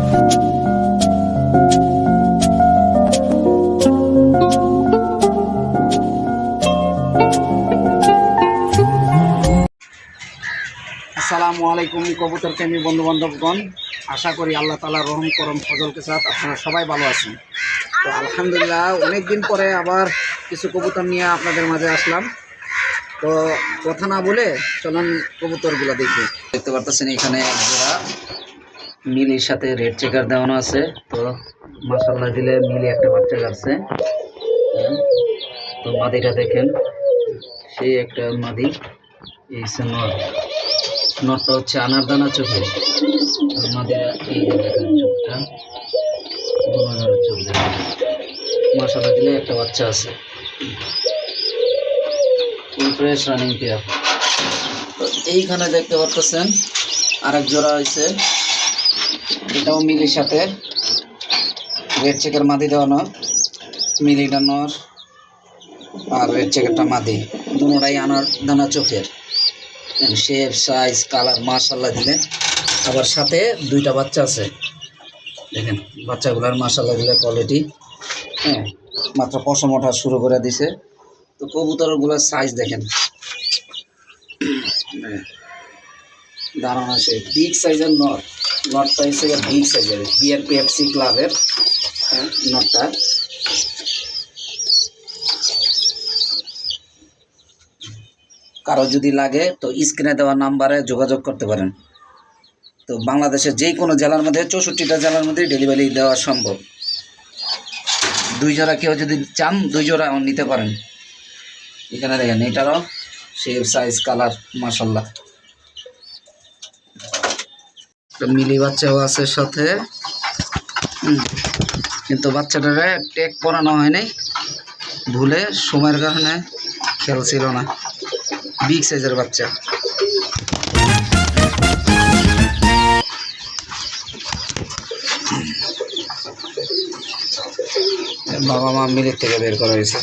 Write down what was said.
আসসালামু আলাইকুম কবুতর প্রেমী বন্ধু বান্ধবগণ, আশা করি আল্লাহ তাআলার রহম করম ফজলকে সাথ আপনারা সবাই ভালো আছেন। তো আলহামদুলিল্লাহ অনেক দিন পরে আবার কিছু কবুতর নিয়ে আপনাদের মাঝে আসলাম। তো কথা না বলে চলুন কবুতরগুলো দেখি। দেখতে পারতেছেন এখানে এক জোড়া মিলির সাথে রেড চেকার দেওয়ানো আছে। তো মাশাআল্লাহ দিলে মিলি একটা বাচ্চা আছে। তো মাদিটা দেখেন, সেই একটা মাদি। এই নর, নটটা হচ্ছে আনারদানা চোখে। আমাদের এই যে দেখেন চোখটা, চোখ দেখেন, মাশাআল্লাহ দিলে একটা বাচ্চা আছে। Full fresh running pair. তো এইখানে দেখতে পাচ্ছেন আরেক জোড়া হয়েছে, এটাও মিলির সাথে রেড চেকের মাদি দেওয়ানো। মিলিটা নর আর রেড চেকেরটা মাদি, দুটোটাই আনারদানা চোখের। শেপ সাইজ কালার মাশাআল্লাহ দিলে। আবার সাথে দুইটা বাচ্চা আছে, দেখেন বাচ্চাগুলোর মাশাআল্লাহ দিলে কোয়ালিটি। হ্যাঁ, মাত্র পশম ওঠা শুরু করে দিছে। তো কবুতরগুলোর সাইজ দেখেন, দাঁড়ানো আছে বিগ সাইজের নট। নটটা হচ্ছে বিগ সাইজের, বিআরপিএফসি ক্লাবের নটটা। কারো যদি লাগে তো স্ক্রিনে দেওয়া নাম্বারে যোগাযোগ করতে পারেন। তো বাংলাদেশের যে কোনো জেলার মধ্যে, 64টা জেলার মধ্যে ডেলিভারি দেওয়া সম্ভব। দুই জোড়া কেউ যদি চান, দুই জোড়া নিতে পারেন। এখানে দেখেন এটারও শেপ সাইজ কালার মাশাআল্লাহ। মিলি বাচ্চাও আছে সাথে, কিন্তু বাচ্চাটারে ট্যাগ পরানো হয়নি, ভুলে সময়ের কারণে খেয়াল ছিল না। বিগ সাইজের বাচ্চা। বাবা মা মিলির থেকে বের করা হয়েছে।